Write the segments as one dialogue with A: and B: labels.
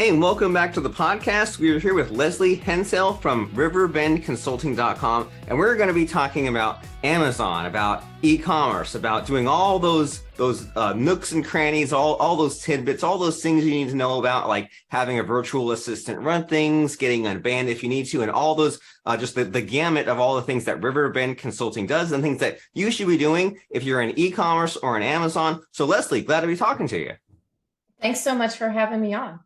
A: Hey, and welcome back to the podcast. We are here with Lesley Hensell from riverbendconsulting.com, and we're going to be talking about Amazon, about e-commerce, about doing all those nooks and crannies, all those tidbits, all those things you need to know about, like having a virtual assistant run things, getting unbanned if you need to, and all those, just the gamut of all the things that Riverbend Consulting does and things that you should be doing if you're in e-commerce or in Amazon. So Lesley, glad to be talking to you.
B: Thanks so much for having me on.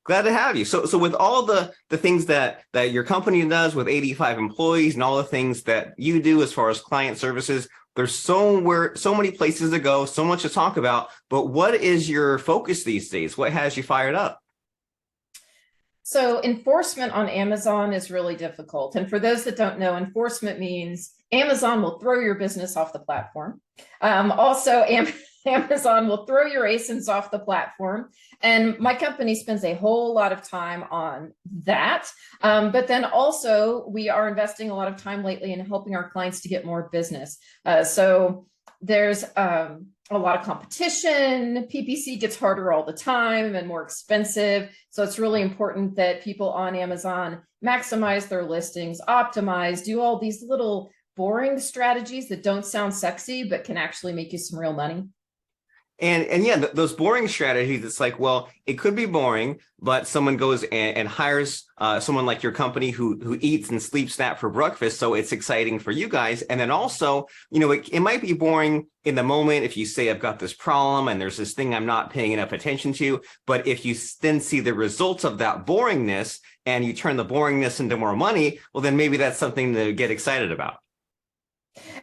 A: Glad to have you. So with all the things that your company does with 85 employees and all the things that you do as far as client services, there's so many places to go, so much to talk about. But what is your focus these days? What has you fired up?
B: So enforcement on Amazon is really difficult. And for those that don't know, enforcement means Amazon will throw your business off the platform. Amazon will throw your ASINs off the platform. And my company spends a whole lot of time on that. But then also we are investing a lot of time lately in helping our clients to get more business. So there's a lot of competition. PPC gets harder all the time and more expensive. So it's really important that people on Amazon maximize their listings, optimize, do all these little boring strategies that don't sound sexy, but can actually make you some real money.
A: And yeah, those boring strategies, it's like, well, it could be boring, but someone goes and hires someone like your company who eats and sleeps that for breakfast. So it's exciting for you guys. And then also, it might be boring in the moment if you say, I've got this problem and there's this thing I'm not paying enough attention to. But if you then see the results of that boringness and you turn the boringness into more money, well, then maybe that's something to get excited about.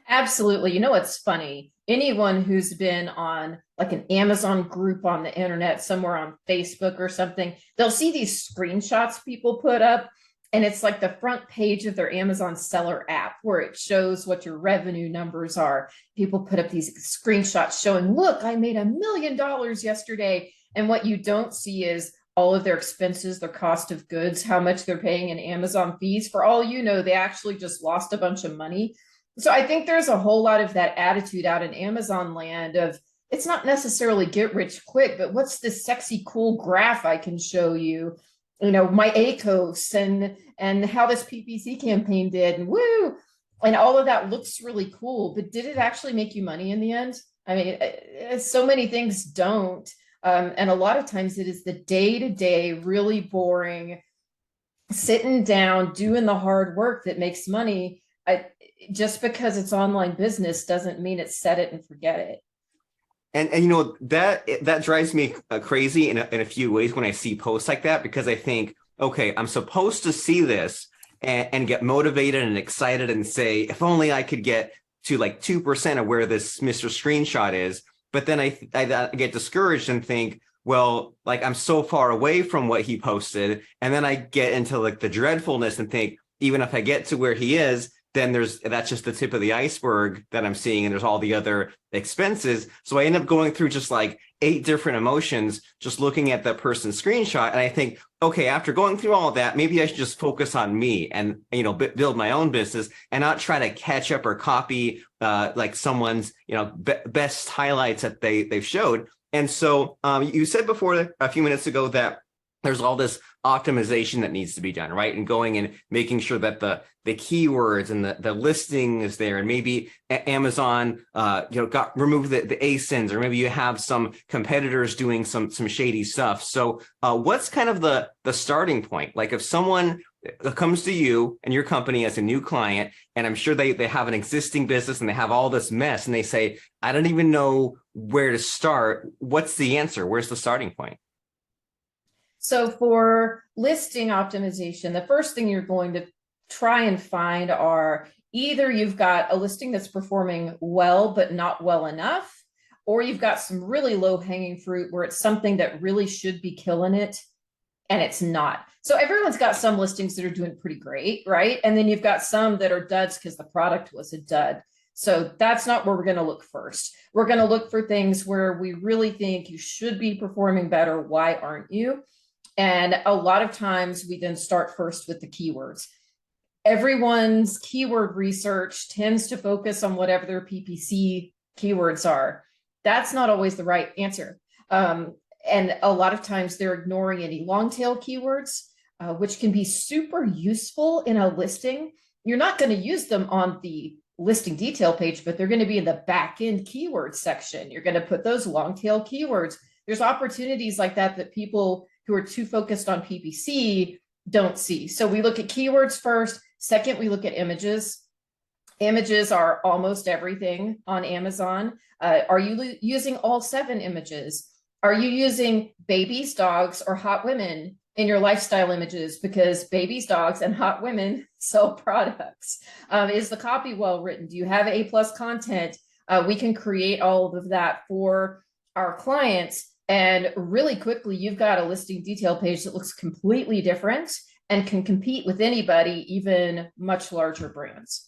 B: Absolutely. You know, what's funny? Anyone who's been on like an Amazon group on the internet, somewhere on Facebook or something, they'll see these screenshots people put up. And it's like the front page of their Amazon seller app where it shows what your revenue numbers are. People put up these screenshots showing, look, I made $1 million yesterday. And what you don't see is all of their expenses, their cost of goods, how much they're paying in Amazon fees. For all you know, they actually just lost a bunch of money. So I think there's a whole lot of that attitude out in Amazon land of, it's not necessarily get rich quick, but what's this sexy, cool graph I can show you, my ACOS and how this PPC campaign did, and woo, and all of that looks really cool. But did it actually make you money in the end? I mean, so many things don't. And a lot of times it is the day-to-day, really boring, sitting down, doing the hard work that makes money. Just because it's online business doesn't mean it's set it and forget it.
A: And that drives me crazy in a few ways when I see posts like that, because I think, okay, I'm supposed to see this and get motivated and excited and say, if only I could get to like 2% of where this Mr. Screenshot is. But then I get discouraged and think, well, like I'm so far away from what he posted. And then I get into like the dreadfulness and think, even if I get to where he is, then that's just the tip of the iceberg that I'm seeing, and there's all the other expenses. So I end up going through just like 8 different emotions, just looking at that person's screenshot. And I think, okay, after going through all of that, maybe I should just focus on me and, build my own business and not try to catch up or copy like someone's, best highlights that they've showed. And so you said before a few minutes ago that there's all this optimization that needs to be done, right? And going and making sure that the keywords and the listing is there, and maybe Amazon, remove the ASINs, or maybe you have some competitors doing some shady stuff. So what's kind of the starting point? Like if someone comes to you and your company as a new client, and I'm sure they have an existing business and they have all this mess, and they say, I don't even know where to start. What's the answer? Where's the starting point?
B: So for listing optimization, the first thing you're going to try and find are either you've got a listing that's performing well, but not well enough, or you've got some really low hanging fruit where it's something that really should be killing it and it's not. So everyone's got some listings that are doing pretty great, right? And then you've got some that are duds because the product was a dud. So that's not where we're going to look first. We're going to look for things where we really think you should be performing better. Why aren't you? And a lot of times we then start first with the keywords. Everyone's keyword research tends to focus on whatever their PPC keywords are. That's not always the right answer. And a lot of times they're ignoring any long tail keywords, which can be super useful in a listing. You're not going to use them on the listing detail page, but they're going to be in the back end keyword section. You're going to put those long tail keywords. There's opportunities like that that people who are too focused on PPC don't see. So we look at keywords first. Second, we look at images. Images are almost everything on Amazon. Are you using all 7 images? Are you using babies, dogs, or hot women in your lifestyle images? Because babies, dogs, and hot women sell products. Is the copy well written? Do you have A+ content? We can create all of that for our clients. And really quickly, you've got a listing detail page that looks completely different and can compete with anybody, even much larger brands.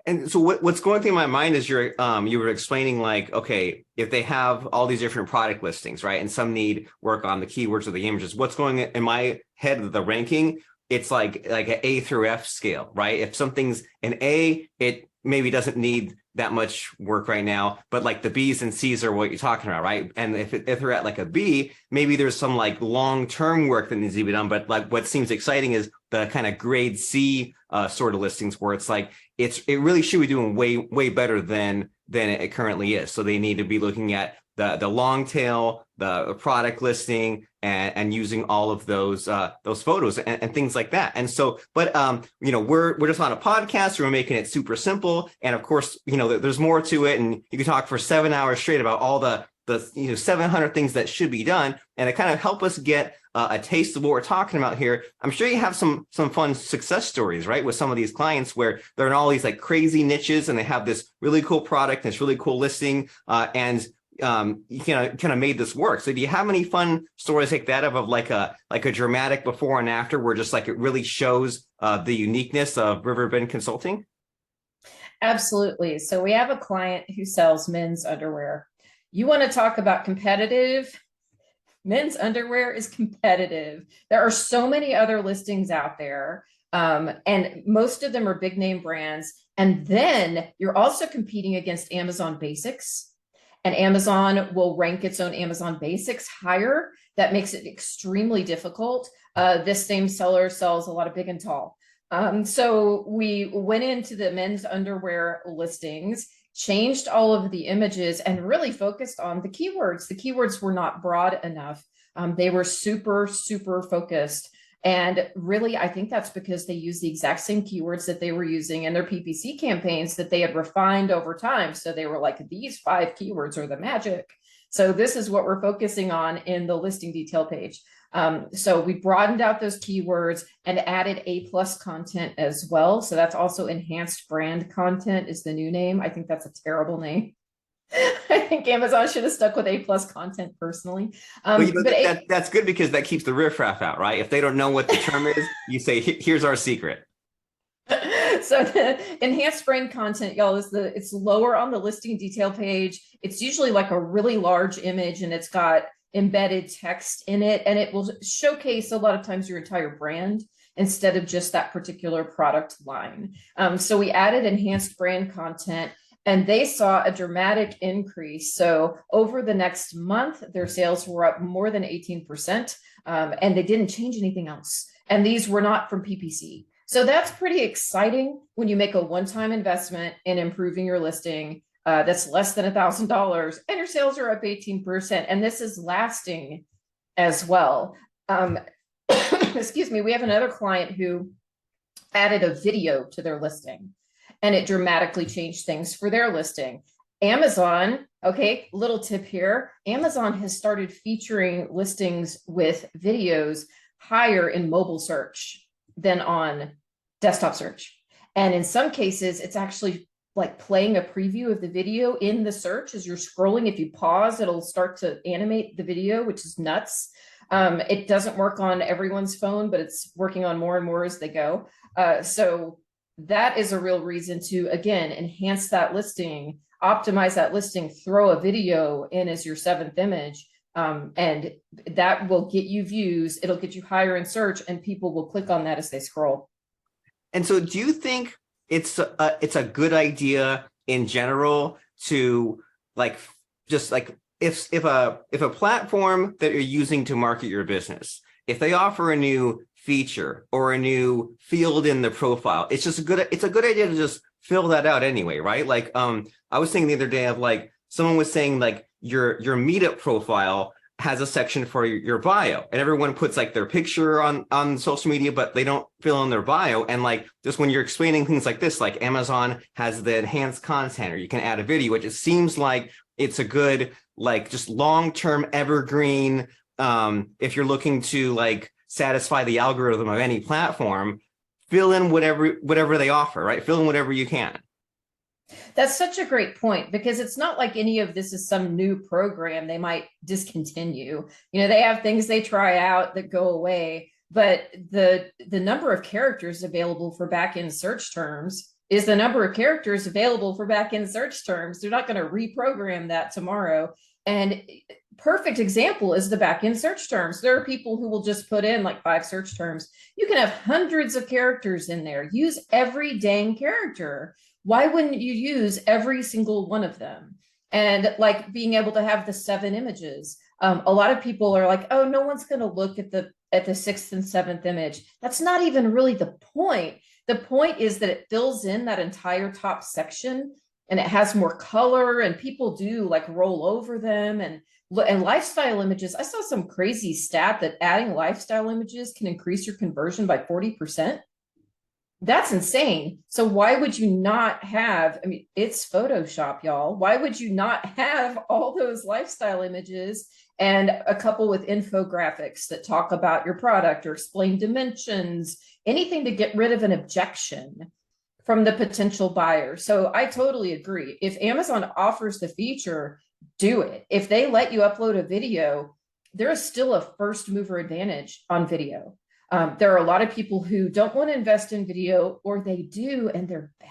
A: And so what's going through my mind is you were explaining, like, okay, if they have all these different product listings, right, and some need work on the keywords or the images, what's going in my head, the ranking, it's like an A through F scale, right? If something's an A, it maybe doesn't need that much work right now, but like the B's and C's are what you're talking about, right? And if they're at like a B, maybe there's some like long-term work that needs to be done. But like what seems exciting is the kind of grade C sort of listings where it's like it really should be doing way better than it currently is. So they need to be looking at the long tail, the product listing, and using all of those photos and things like that. And so, but we're just on a podcast, we're making it super simple. And of course, there's more to it, and you can talk for 7 hours straight about all the 700 things that should be done. And to kind of help us get a taste of what we're talking about here, I'm sure you have some fun success stories, right, with some of these clients where they're in all these like crazy niches and they have this really cool product, this really cool listing, and you kind of made this work. So do you have any fun stories like that of like a dramatic before and after where just like it really shows the uniqueness of Riverbend Consulting?
B: Absolutely. So we have a client who sells men's underwear. You want to talk about competitive? Men's underwear is competitive. There are so many other listings out there, and most of them are big name brands. And then you're also competing against Amazon Basics. And Amazon will rank its own Amazon Basics higher. That makes it extremely difficult. This same seller sells a lot of big and tall. So we went into the men's underwear listings, changed all of the images, and really focused on the keywords. The keywords were not broad enough. They were super, super focused. And really, I think that's because they use the exact same keywords that they were using in their PPC campaigns that they had refined over time. So they were like, these 5 keywords are the magic. So this is what we're focusing on in the listing detail page. So we broadened out those keywords and added A+ content as well. So that's also enhanced brand content is the new name. I think that's a terrible name. I think Amazon should have stuck with A+ content personally.
A: That's good because that keeps the riffraff out, right? If they don't know what the term is, you say, here's our secret.
B: So the enhanced brand content, y'all, it's lower on the listing detail page. It's usually like a really large image and it's got embedded text in it, and it will showcase a lot of times your entire brand instead of just that particular product line. So we added enhanced brand content, and they saw a dramatic increase. So over the next month, their sales were up more than 18%, and they didn't change anything else. And these were not from PPC. So that's pretty exciting when you make a one-time investment in improving your listing that's less than $1,000, and your sales are up 18%. And this is lasting as well. Excuse me, we have another client who added a video to their listing, and it dramatically changed things for their listing. Amazon, okay, little tip here. Amazon has started featuring listings with videos higher in mobile search than on desktop search. And in some cases, it's actually like playing a preview of the video in the search as you're scrolling. If you pause, it'll start to animate the video, which is nuts. It doesn't work on everyone's phone, but it's working on more and more as they go. So that is a real reason to, again, enhance that listing, optimize that listing, throw a video in as your 7th image. And that will get you views. It'll get you higher in search, and people will click on that as they scroll.
A: And so do you think it's a good idea in general to just if a platform that you're using to market your business, if they offer a new feature or a new field in the profile, it's a good idea to just fill that out anyway, right? Like I was thinking the other day of like someone was saying like your meetup profile has a section for your bio, and everyone puts like their picture on social media, but they don't fill in their bio. And like just when you're explaining things like this, like Amazon has the enhanced content, or you can add a video, which it seems like it's a good like just long-term evergreen. If you're looking to like satisfy the algorithm of any platform, fill in whatever they offer, right? Fill in whatever you can.
B: That's such a great point, because it's not like any of this is some new program they might discontinue. You know, they have things they try out that go away, but the number of characters available for back-end search terms is the number of characters available for back-end search terms. They're not going to reprogram that tomorrow. And perfect example is the back-end search terms. There are people who will just put in like 5 search terms. You can have hundreds of characters in there. Use every dang character. Why wouldn't you use every single one of them? And like being able to have the 7 images. A lot of people are like, oh, no one's going to look at the 6th and 7th image. That's not even really the point. The point is that it fills in that entire top section, and it has more color, and people do like roll over them, and lifestyle images. I saw some crazy stat that adding lifestyle images can increase your conversion by 40%. That's insane. So why would you not have, I mean, it's Photoshop, y'all. Why would you not have all those lifestyle images and a couple with infographics that talk about your product or explain dimensions, anything to get rid of an objection from the potential buyer? So I totally agree. If Amazon offers the feature, do it. If they let you upload a video, there is still a first mover advantage on video. There are a lot of people who don't want to invest in video, or they do, and they're bad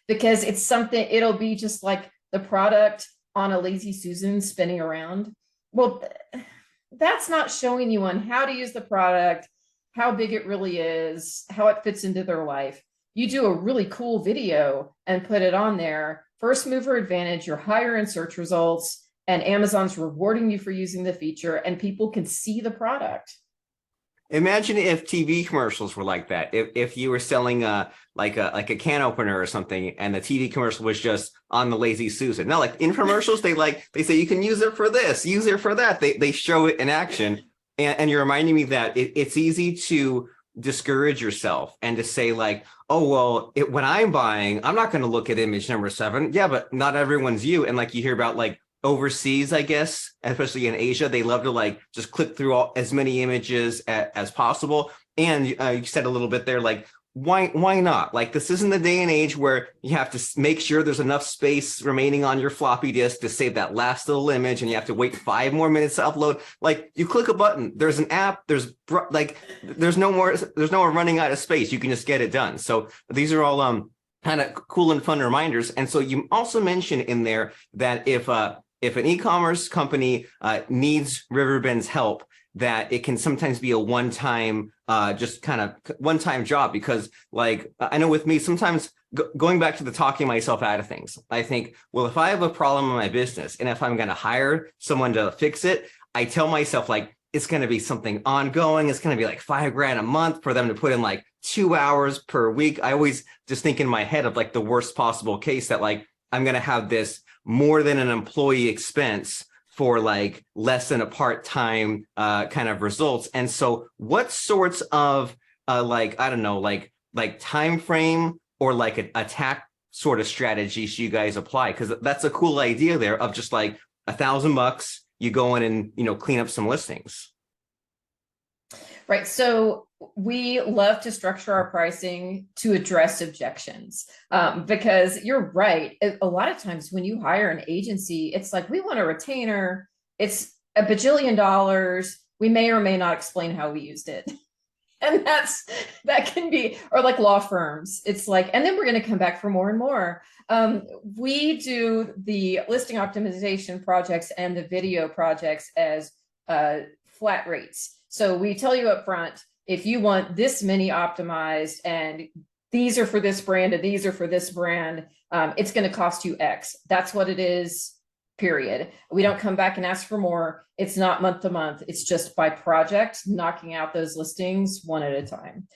B: because it's something, it'll be just like the product on a Lazy Susan spinning around. Well, that's not showing you on how to use the product, how big it really is, how it fits into their life. You do a really cool video and put it on there. First mover advantage, you're higher in search results, and Amazon's rewarding you for using the feature, and people can see the product.
A: Imagine if TV commercials were like that. If you were selling like a can opener or something, and the TV commercial was just on the Lazy Susan. Now, like infomercials, they say you can use it for this, use it for that. They show it in action, and you're reminding me that it's easy to discourage yourself and to say like, oh well, when I'm buying, I'm not going to look at image number 7. Yeah, but not everyone's you. And like you hear about like overseas, I guess, especially in Asia, they love to like just click through as many images as possible. And you said a little bit there, like, why not? Like, this isn't the day and age where you have to make sure there's enough space remaining on your floppy disk to save that last little image, and you have to wait 5 more minutes to upload. Like, you click a button, there's an app, there's no more running out of space. You can just get it done. So these are all kind of cool and fun reminders. And so you also mentioned in there that if an e-commerce company needs Riverbend's help, that it can sometimes be a one-time job, because like I know with me, sometimes going back to the talking myself out of things, I think, well, if I have a problem in my business and if I'm going to hire someone to fix it, I tell myself like it's going to be something ongoing. It's going to be like $5,000 a month for them to put in like 2 hours per week. I always just think in my head of like the worst possible case that like I'm going to have this more than an employee expense for like less than a part-time kind of results. And so what sorts of like, I don't know, like time frame or like an attack sort of strategies do you guys apply? Because that's a cool idea there of just like $1,000, you go in and, clean up some listings.
B: Right. So we love to structure our pricing to address objections, because you're right. A lot of times when you hire an agency, it's like, we want a retainer. It's $1 bajillion. We may or may not explain how we used it. And that can be, or like law firms. It's like, and then we're going to come back for more and more. We do the listing optimization projects and the video projects as flat rates. So we tell you up front, if you want this many optimized and these are for this brand and these are for this brand, it's going to cost you X. That's what it is. period. We don't come back and ask for more. It's not month to month. It's just by project, knocking out those listings one at a time.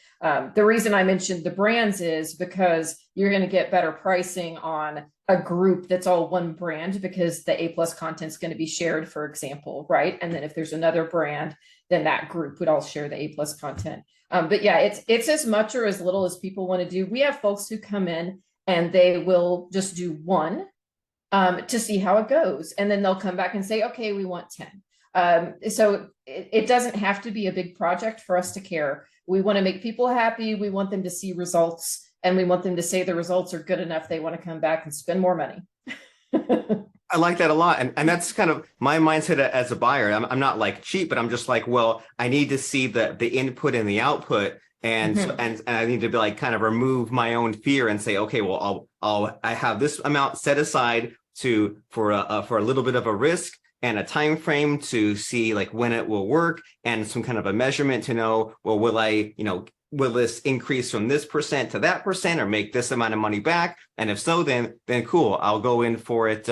B: The reason I mentioned the brands is because you're going to get better pricing on a group that's all one brand, because the A+ content is going to be shared, for example, right? And then if there's another brand, then that group would all share the A+ content. But yeah, it's as much or as little as people want to do. We have folks who come in and they will just do one to see how it goes. And then they'll come back and say, okay, we want 10. So it doesn't have to be a big project for us to care. We want to make people happy. We want them to see results, and we want them to say the results are good enough. They want to come back and spend more money.
A: I like that a lot. And that's kind of my mindset as a buyer. I'm not like cheap, but I'm just like, well, I need to see the input and the output. And so, and I need to be like kind of remove my own fear and say, okay, well, I have this amount set aside for a little bit of a risk and a time frame to see like when it will work, and some kind of a measurement to know, well, will this increase from this percent to that percent, or make this amount of money back? And if so, then cool, I'll go in for it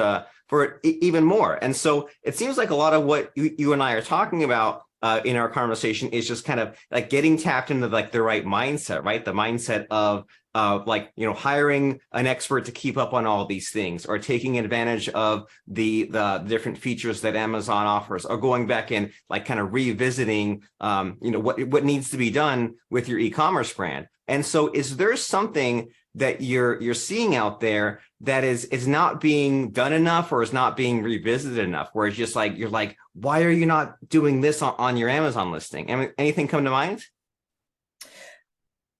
A: even more. And so it seems like a lot of what you and I are talking about in our conversation is just kind of like getting tapped into like the right mindset, right? The mindset of hiring an expert to keep up on all these things, or taking advantage of the different features that Amazon offers, or going back and like kind of revisiting what needs to be done with your e-commerce brand. And so is there something that you're seeing out there that is not being done enough, or is not being revisited enough, where it's just like, you're like, why are you not doing this on your Amazon listing? Anything come to mind?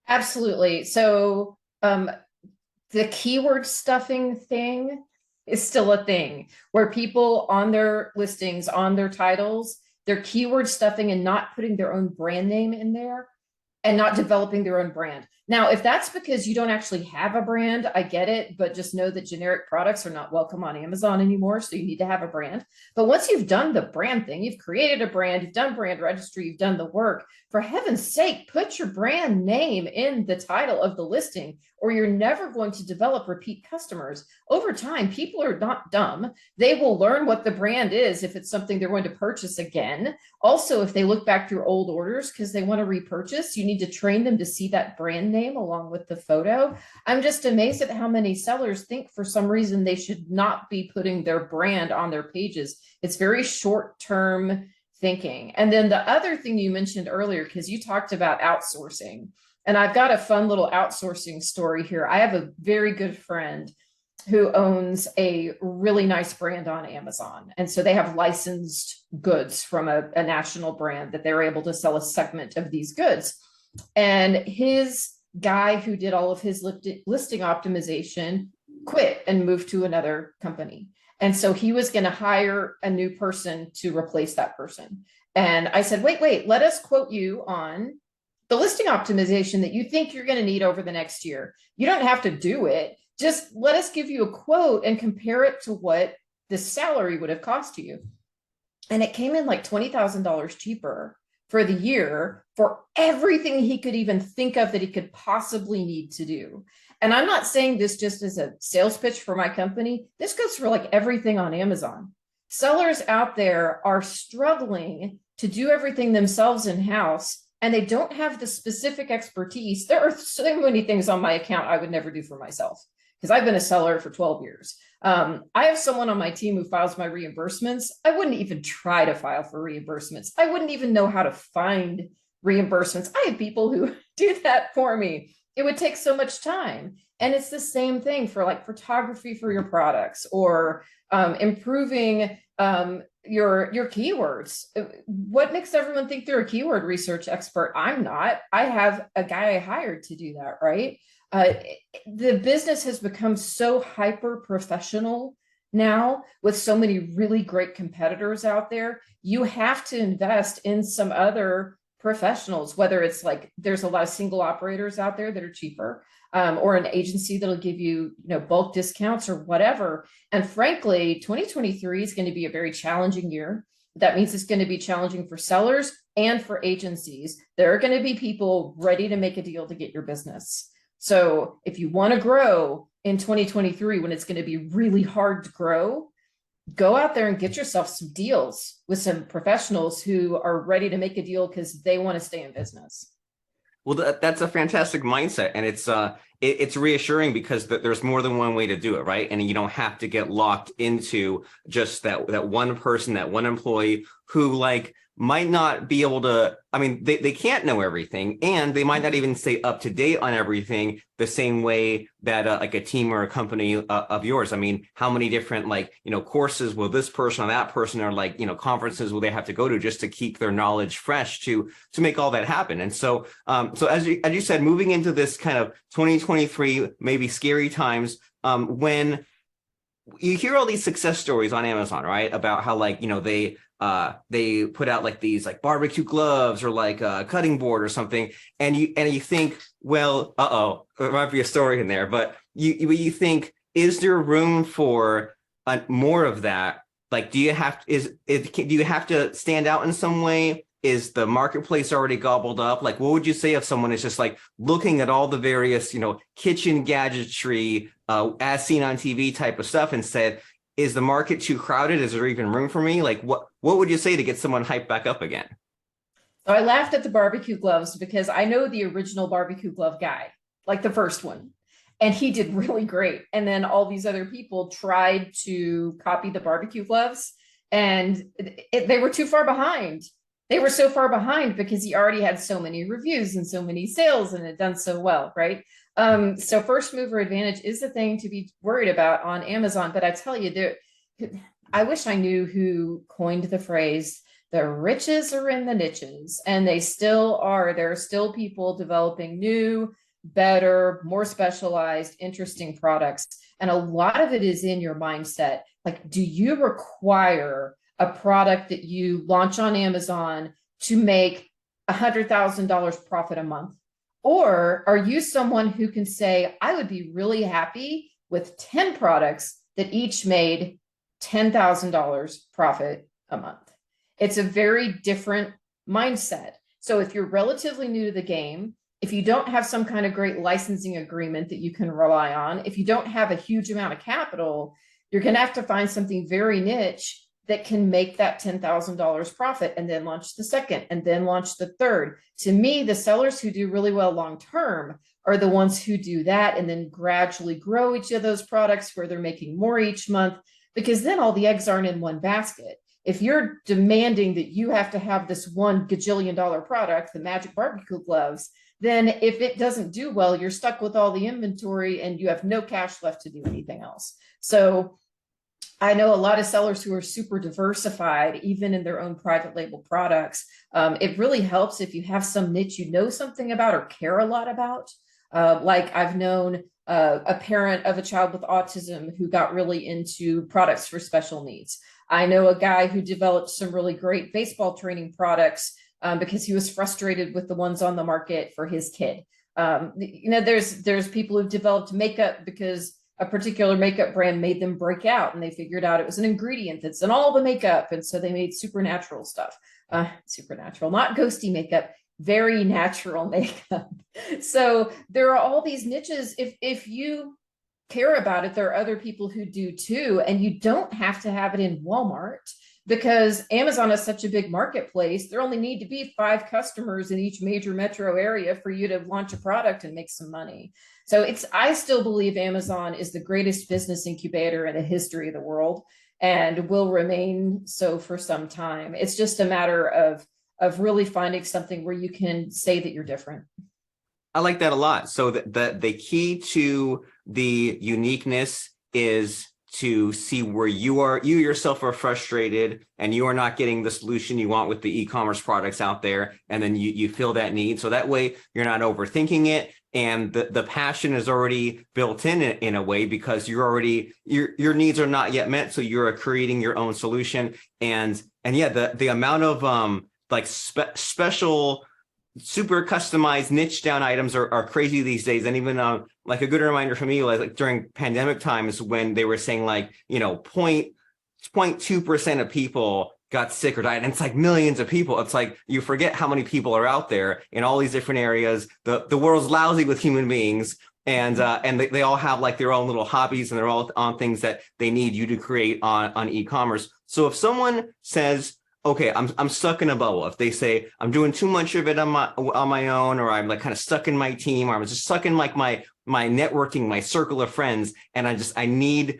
B: Absolutely. So the keyword stuffing thing is still a thing, where people on their listings, on their titles, they're keyword stuffing and not putting their own brand name in there, and not developing their own brand. Now, if that's because you don't actually have a brand, I get it, but just know that generic products are not welcome on Amazon anymore, so you need to have a brand. But once you've done the brand thing, you've created a brand, you've done brand registry, you've done the work, for heaven's sake, put your brand name in the title of the listing, or you're never going to develop repeat customers. Over time, people are not dumb. They will learn what the brand is if it's something they're going to purchase again. Also, if they look back through old orders because they want to repurchase, you need to train them to see that brand name along with the photo. I'm just amazed at how many sellers think for some reason they should not be putting their brand on their pages. It's very short-term thinking. And then the other thing you mentioned earlier, because you talked about outsourcing, and I've got a fun little outsourcing story here. I have a very good friend who owns a really nice brand on Amazon. And so they have licensed goods from a national brand that they're able to sell a segment of these goods. And his guy who did all of his listing optimization quit and moved to another company. And so he was going to hire a new person to replace that person. And I said, wait, let us quote you on the listing optimization that you think you're going to need over the next year. You don't have to do it. Just let us give you a quote and compare it to what the salary would have cost you. And it came in like $20,000 cheaper for the year for everything he could even think of that he could possibly need to do. And I'm not saying this just as a sales pitch for my company. This goes for like everything on Amazon. Sellers out there are struggling to do everything themselves in-house, and they don't have the specific expertise. There are so many things on my account I would never do for myself, because I've been a seller for 12 years. I have someone on my team who files my reimbursements. I wouldn't even try to file for reimbursements. I wouldn't even know how to find reimbursements. I have people who do that for me. It would take so much time. And it's the same thing for like photography for your products, or improving your keywords. What makes everyone think they're a keyword research expert? I'm not. I have a guy I hired to do that, right? The business has become so hyper professional now, with so many really great competitors out there. You have to invest in some other professionals, whether it's like there's a lot of single operators out there that are cheaper, or an agency that'll give you, bulk discounts or whatever. And frankly, 2023 is going to be a very challenging year. That means it's going to be challenging for sellers and for agencies. There are going to be people ready to make a deal to get your business. So if you want to grow in 2023, when it's going to be really hard to grow, go out there and get yourself some deals with some professionals who are ready to make a deal because they want to stay in business.
A: Well, that's a fantastic mindset, and it's reassuring because there's more than one way to do it, right? And you don't have to get locked into just that one person, that one employee who like might not be able to. I mean, they can't know everything, and they might not even stay up to date on everything the same way that like a team or a company of yours. I mean, how many different like courses will this person or that person, or like conferences will they have to go to just to keep their knowledge fresh to make all that happen? And so so as you said, moving into this kind of 2023, maybe scary times, when you hear all these success stories on Amazon, right? About how like, they put out like these like barbecue gloves or like a cutting board or something. And you think, well, there might be a story in there, but you think, is there room for more of that? Like, do you have to stand out in some way? Is the marketplace already gobbled up? Like, what would you say if someone is just like looking at all the various, kitchen gadgetry, as seen on TV type of stuff and said, is the market too crowded? Is there even room for me? Like, what would you say to get someone hyped back up again?
B: So I laughed at the barbecue gloves because I know the original barbecue glove guy, like the first one, and he did really great. And then all these other people tried to copy the barbecue gloves, and they were too far behind. They were so far behind because he already had so many reviews and so many sales and had done so well, right? So first mover advantage is the thing to be worried about on Amazon. But I tell you, I wish I knew who coined the phrase, the riches are in the niches, and they still are. There are still people developing new, better, more specialized, interesting products. And a lot of it is in your mindset. Like, do you require a product that you launch on Amazon to make $100,000 profit a month? Or are you someone who can say, I would be really happy with 10 products that each made $10,000 profit a month? It's a very different mindset. So if you're relatively new to the game, if you don't have some kind of great licensing agreement that you can rely on, if you don't have a huge amount of capital, you're going to have to find something very niche that can make that $10,000 profit, and then launch the second, and then launch the third. To me, the sellers who do really well long-term are the ones who do that and then gradually grow each of those products where they're making more each month, because then all the eggs aren't in one basket. If you're demanding that you have to have this $1 gajillion product, the magic barbecue gloves, then if it doesn't do well, you're stuck with all the inventory and you have no cash left to do anything else. So I know a lot of sellers who are super diversified, even in their own private label products. It really helps if you have some niche you know something about or care a lot about. Like I've known a parent of a child with autism who got really into products for special needs. I know a guy who developed some really great baseball training products because he was frustrated with the ones on the market for his kid. There's people who've developed makeup because a particular makeup brand made them break out, and they figured out it was an ingredient that's in all the makeup. And so they made supernatural stuff, supernatural, not ghosty makeup, very natural makeup. So there are all these niches. If you care about it, there are other people who do too. And you don't have to have it in Walmart, because Amazon is such a big marketplace. There only need to be 5 customers in each major metro area for you to launch a product and make some money. So I still believe Amazon is the greatest business incubator in the history of the world, and will remain so for some time. It's just a matter of really finding something where you can say that you're different.
A: I like that a lot. So the key to the uniqueness is to see where you yourself are frustrated and you are not getting the solution you want with the e-commerce products out there. And then you feel that need. So that way you're not overthinking it. And the passion is already built in a way, because your needs are not yet met. So you're creating your own solution. And yeah, the amount of special, super customized niche down items are crazy these days. And even like a good reminder for me, like during pandemic times when they were saying 0.2% of people got sick or died, and it's like millions of people. It's like you forget how many people are out there in all these different areas. The world's lousy with human beings, and they all have like their own little hobbies, and they're all on things that they need you to create on e-commerce. So if someone says, okay, I'm stuck in a bubble. If they say I'm doing too much of it on my own, or I'm like kind of stuck in my team, or I'm just stuck in like my networking, my circle of friends, and I need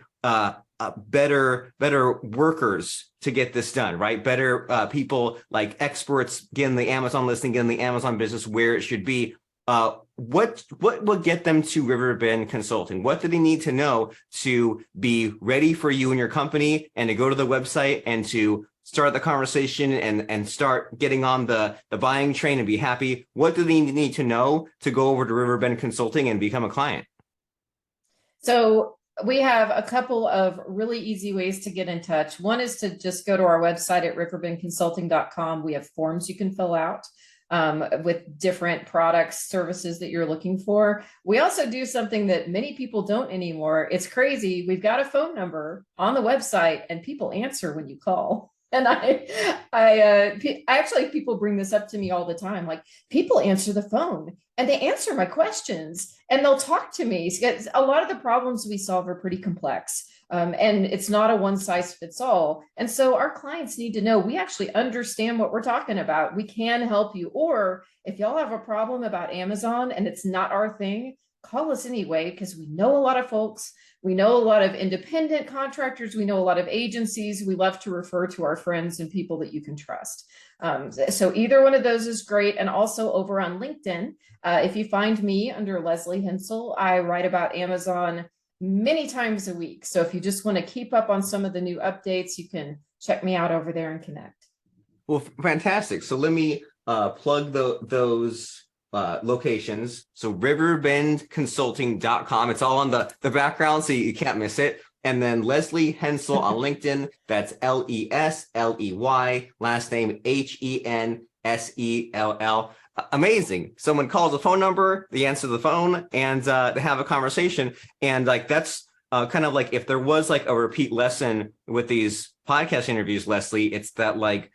A: better workers to get this done, right? Better people, like experts, getting the Amazon listing, getting the Amazon business where it should be. What will get them to Riverbend Consulting? What do they need to know to be ready for you and your company, and to go to the website and to start the conversation and start getting on the buying train and be happy? What do they need to know to go over to Riverbend Consulting and become a client?
B: So we have a couple of really easy ways to get in touch. One is to just go to our website at riverbendconsulting.com. We have forms you can fill out with different products, services that you're looking for. We also do something that many people don't anymore. It's crazy. We've got a phone number on the website, and people answer when you call. And I actually, people bring this up to me all the time. Like, people answer the phone and they answer my questions and they'll talk to me. A lot of the problems we solve are pretty complex. And it's not a one size fits all. And so our clients need to know we actually understand what we're talking about. We can help you. Or if y'all have a problem about Amazon and it's not our thing, call us anyway, because we know a lot of folks. We know a lot of independent contractors. We know a lot of agencies. We love to refer to our friends and people that you can trust. So either one of those is great. And also over on LinkedIn, if you find me under Lesley Hensell, I write about Amazon many times a week. So if you just want to keep up on some of the new updates, you can check me out over there and connect.
A: Well, fantastic. So let me plug those locations. So riverbendconsulting.com. It's all on the background, so you can't miss it. And then Lesley Hensell on LinkedIn. That's Lesley, last name Hensell. Amazing. Someone calls a phone number, they answer the phone, and they have a conversation. And like, that's kind of like, if there was like a repeat lesson with these podcast interviews, Lesley, it's that like,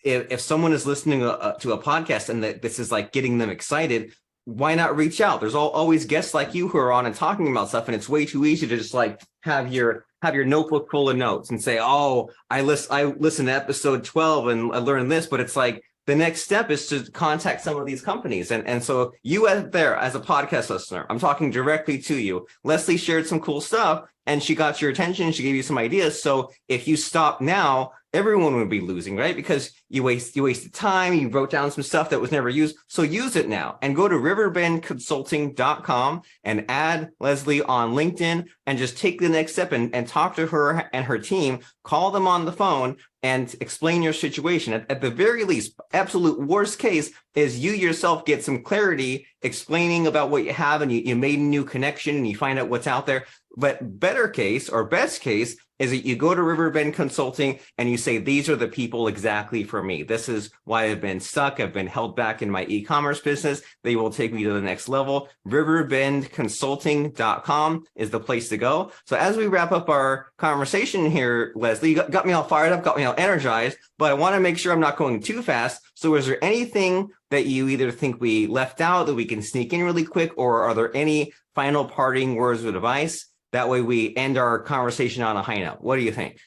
A: if someone is listening to a podcast and that this is like getting them excited, why not reach out? There's always guests like you who are on and talking about stuff, and it's way too easy to just like have your notebook full of notes and say, oh, I listened to episode 12 and I learned this. But it's like, the next step is to contact some of these companies. And so you out there as a podcast listener, I'm talking directly to you. Lesley shared some cool stuff and she got your attention. She gave you some ideas. So if you stop now, everyone would be losing, right? Because you wasted time. You wrote down some stuff that was never used. So use it now and go to riverbendconsulting.com and add Lesley on LinkedIn and just take the next step and talk to her and her team. Call them on the phone and explain your situation. At the very least, absolute worst case is you yourself get some clarity explaining about what you have, and you made a new connection and you find out what's out there. But better case or best case is that you go to Riverbend Consulting and you say, these are the people exactly for me. This is why I've been stuck. I've been held back in my e-commerce business. They will take me to the next level. Riverbendconsulting.com is the place to go. So as we wrap up our conversation here, Lesley, you got me all fired up, got me all energized, but I want to make sure I'm not going too fast. So is there anything that you either think we left out that we can sneak in really quick, or are there any final parting words of advice? That way we end our conversation on a high note. What do you think?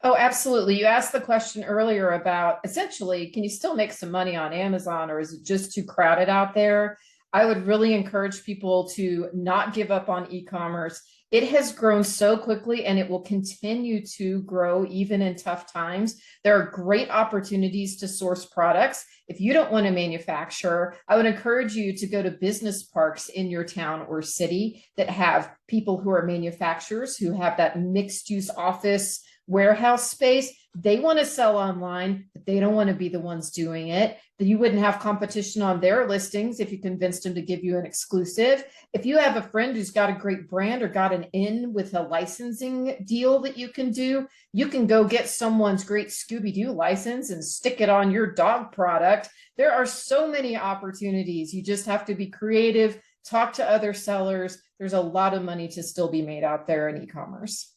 B: Oh, absolutely. You asked the question earlier about essentially, can you still make some money on Amazon, or is it just too crowded out there? I would really encourage people to not give up on e-commerce. It has grown so quickly and it will continue to grow even in tough times. There are great opportunities to source products. If you don't want to manufacture, I would encourage you to go to business parks in your town or city that have people who are manufacturers, who have that mixed use office warehouse space. They want to sell online, but they don't want to be the ones doing it. That you wouldn't have competition on their listings if you convinced them to give you an exclusive. If you have a friend who's got a great brand or got an in with a licensing deal that you can do, you can go get someone's great Scooby-Doo license and stick it on your dog product. There are so many opportunities. You just have to be creative, talk to other sellers. There's a lot of money to still be made out there in e-commerce.